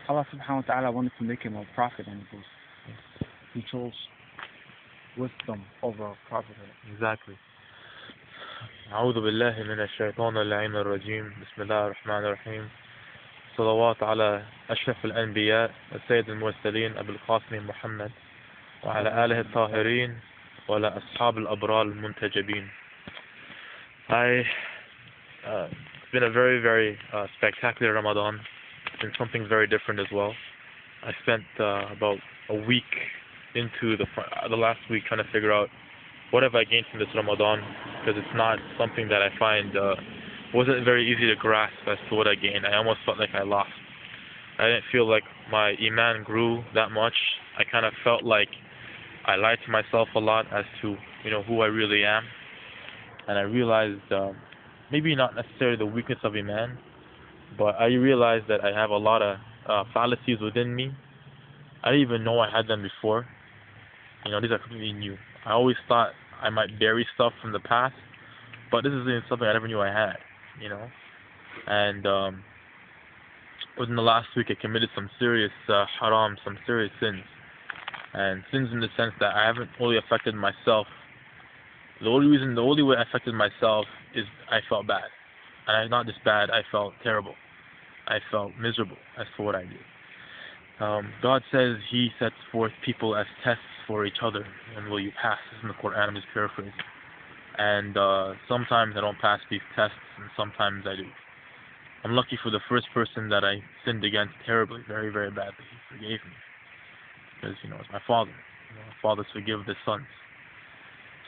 Allah subhanahu wa ta'ala wanted to make him a prophet, and he chose wisdom over prophethood. Exactly. أعوذ بالله من الشيطان اللعين الرجيم بسم الله الرحمن الرحيم صلوات على أشرف الأنبياء السيد المرسلين أبي القاسم محمد وعلى آله الطاهرين وعلى أصحاب الأبرار المنتجبين. It's been a very, very spectacular Ramadan. It's been something very different as well. I spent about a week into the last week trying to figure out what have I gained from this Ramadan, because it's not something that I find wasn't very easy to grasp as to what I gained. I almost felt like I lost. I didn't feel like my iman grew that much. I kind of felt like I lied to myself a lot as to who I really am, and I realized maybe not necessarily the weakness of iman, but I realized that I have a lot of fallacies within me. I didn't even know I had them before. These are completely new. I always thought I might bury stuff from the past, but this isn't something I never knew I had. And within the last week, I committed some serious haram, some serious sins, and sins in the sense that I haven't really affected myself. The only way I affected myself is I felt bad, and not just bad. I felt terrible. I felt miserable as for what I did. God says He sets forth people as tests for each other, and will you pass? This is in the Quran. I'm just paraphrasing. And sometimes I don't pass these tests, and sometimes I do. I'm lucky for the first person that I sinned against terribly, very, very badly. He forgave me. Because, it's my father. Fathers forgive their sons.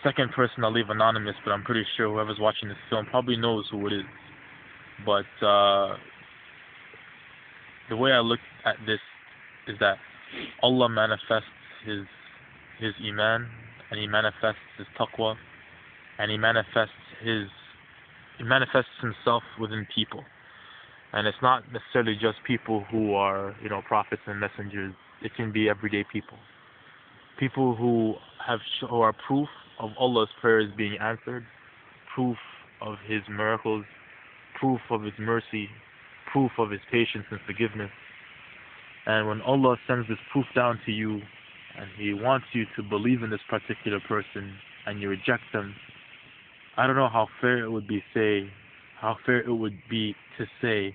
Second person I'll leave anonymous, but I'm pretty sure whoever's watching this film probably knows who it is. But the way I look at this is that Allah manifests His iman, and He manifests His taqwa, and He manifests Himself within people. And it's not necessarily just people who are, prophets and messengers. It can be everyday people. People who are proof of Allah's prayers being answered, proof of His miracles, proof of His mercy, proof of His patience and forgiveness. And when Allah sends this proof down to you, and He wants you to believe in this particular person, and you reject them, I don't know how fair it would be to say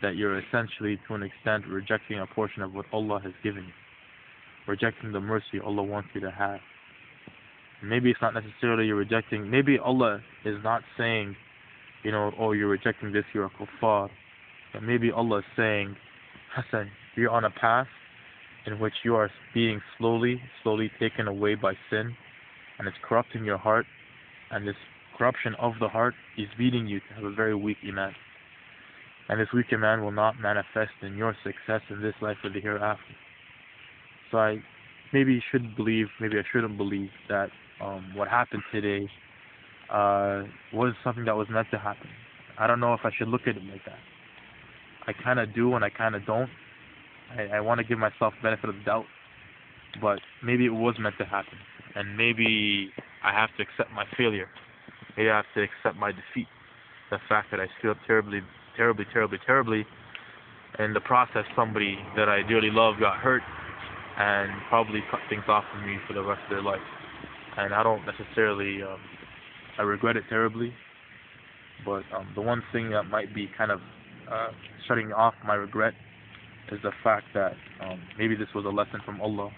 that you're essentially, to an extent, rejecting a portion of what Allah has given you, rejecting the mercy Allah wants you to have. Maybe it's not necessarily you're rejecting. Maybe Allah is not saying, oh, you're rejecting this, you're a kuffar. But maybe Allah is saying, Hassan, you're on a path in which you are being slowly taken away by sin, and it's corrupting your heart, and this corruption of the heart is leading you to have a very weak iman. And this weak iman will not manifest in your success in this life or the hereafter. So I maybe should believe, maybe I shouldn't believe that what happened today was something that was meant to happen. I don't know if I should look at it like that. I kind of do and I kind of don't. I want to give myself the benefit of the doubt, but maybe it was meant to happen, and maybe I have to accept my failure. Maybe I have to accept my defeat. The fact that I failed terribly. In the process, somebody that I dearly love got hurt and probably cut things off from me for the rest of their life. And I don't necessarily, I regret it terribly, but the one thing that might be kind of shutting off my regret is the fact that maybe this was a lesson from Allah.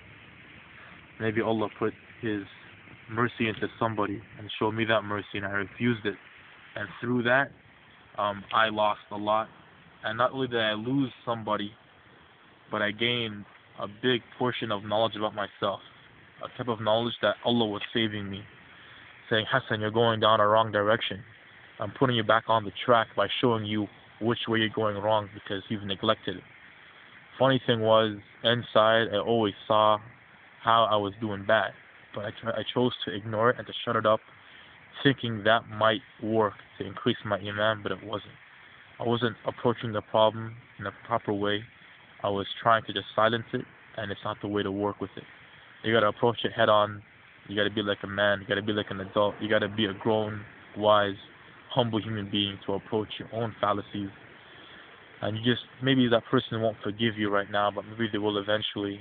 Maybe Allah put His mercy into somebody and showed me that mercy, and I refused it. And through that, I lost a lot. And not only did I lose somebody, but I gained a big portion of knowledge about myself. A type of knowledge that Allah was saving me. Saying, Hassan, you're going down a wrong direction. I'm putting you back on the track by showing you which way you're going wrong because you've neglected it. Funny thing was, inside I always saw how I was doing bad. But I chose to ignore it and to shut it up, thinking that might work to increase my iman, but it wasn't. I wasn't approaching the problem in a proper way. I was trying to just silence it, and it's not the way to work with it. You gotta approach it head on. You gotta be like a man. You gotta be like an adult. You gotta be a grown, wise, humble human being to approach your own fallacies and maybe that person won't forgive you right now, but maybe they will eventually.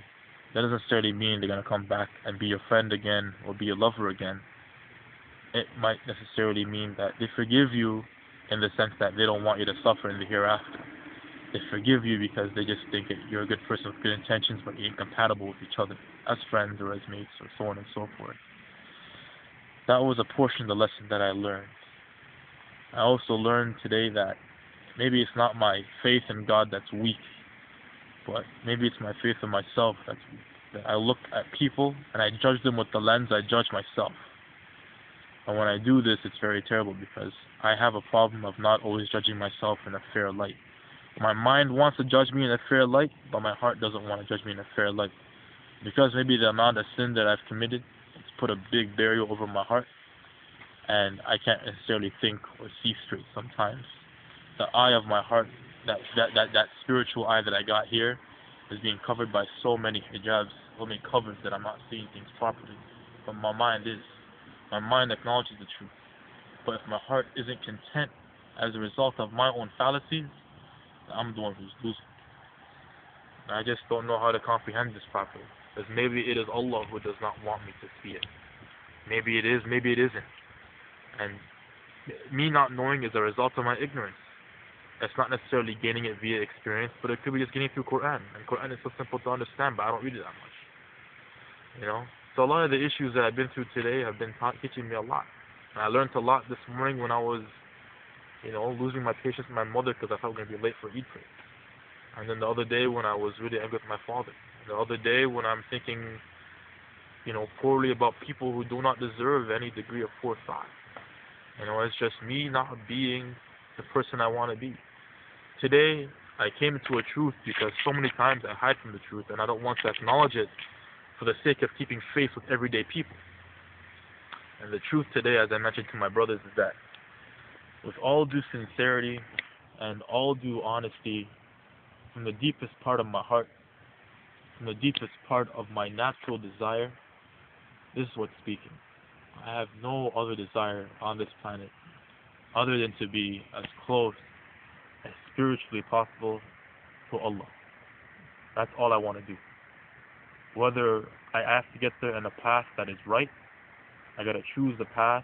That doesn't necessarily mean they're going to come back and be your friend again or be your lover again. It might necessarily mean that they forgive you in the sense that they don't want you to suffer in the hereafter. They forgive you because they just think that you're a good person with good intentions, but you're incompatible with each other as friends or as mates or so on and so forth. That was a portion of the lesson that I learned. I also learned today that maybe it's not my faith in God that's weak, but maybe it's my faith in myself that's weak. That I look at people and I judge them with the lens I judge myself. And when I do this, it's very terrible because I have a problem of not always judging myself in a fair light. My mind wants to judge me in a fair light, but my heart doesn't want to judge me in a fair light. Because maybe the amount of sin that I've committed has put a big barrier over my heart, and I can't necessarily think or see straight sometimes. The eye of my heart, that spiritual eye that I got here, is being covered by so many hijabs, so many covers that I'm not seeing things properly. But my mind is. My mind acknowledges the truth. But if my heart isn't content as a result of my own fallacies, I'm the one who's losing. And I just don't know how to comprehend this properly. Because maybe it is Allah who does not want me to see it. Maybe it is, maybe it isn't. And me not knowing is a result of my ignorance. It's not necessarily gaining it via experience, but it could be just getting it through Quran. And Quran is so simple to understand, but I don't read it that much. You know? So a lot of the issues that I've been through today have been teaching me a lot. And I learned a lot this morning when I was, losing my patience with my mother because I thought I was going to be late for Eid prayer. And then the other day when I was really angry with my father. The other day when I'm thinking, poorly about people who do not deserve any degree of forethought. It's just me not being the person I want to be. Today, I came into a truth because so many times I hide from the truth and I don't want to acknowledge it for the sake of keeping faith with everyday people. And the truth today, as I mentioned to my brothers, is that with all due sincerity and all due honesty, from the deepest part of my heart, from the deepest part of my natural desire, this is what's speaking. I have no other desire on this planet other than to be as close as spiritually possible to Allah. That's all I want to do. Whether I have to get there in a path that is right, I gotta choose the path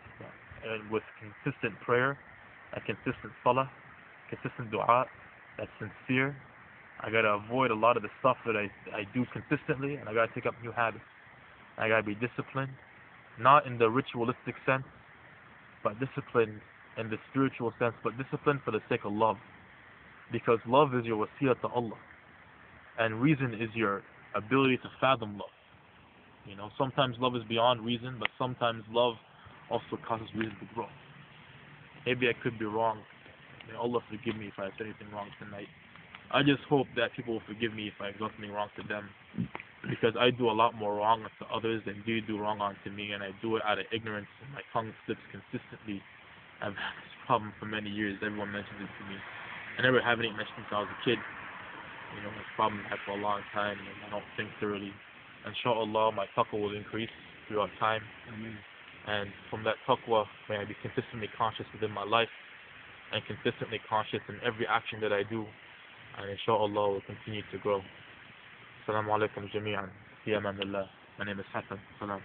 and with consistent prayer, a consistent salah, consistent dua, that's sincere. I gotta avoid a lot of the stuff that I do consistently, and I gotta take up new habits. I gotta be disciplined, not in the ritualistic sense, but disciplined in the spiritual sense, but disciplined for the sake of love. Because love is your wasila to Allah. And reason is your ability to fathom love. Sometimes love is beyond reason, but sometimes love also causes reason to grow. Maybe I could be wrong. May Allah forgive me if I said anything wrong tonight. I just hope that people will forgive me if I've done something wrong to them. Because I do a lot more wrong to others than they do wrong onto me, and I do it out of ignorance, and my tongue slips consistently. I've had this problem for many years. Everyone mentions it to me. I never have any mentioned since I was a kid. This problem I had for a long time, and I don't think thoroughly. Inshallah, my taqwa will increase throughout time. Amen. And from that taqwa, may I be consistently conscious within my life, and consistently conscious in every action that I do. And inshallah, will continue to grow. Assalamu alaikum jami'an. Fi amanillah. My name is Hassan. Salam.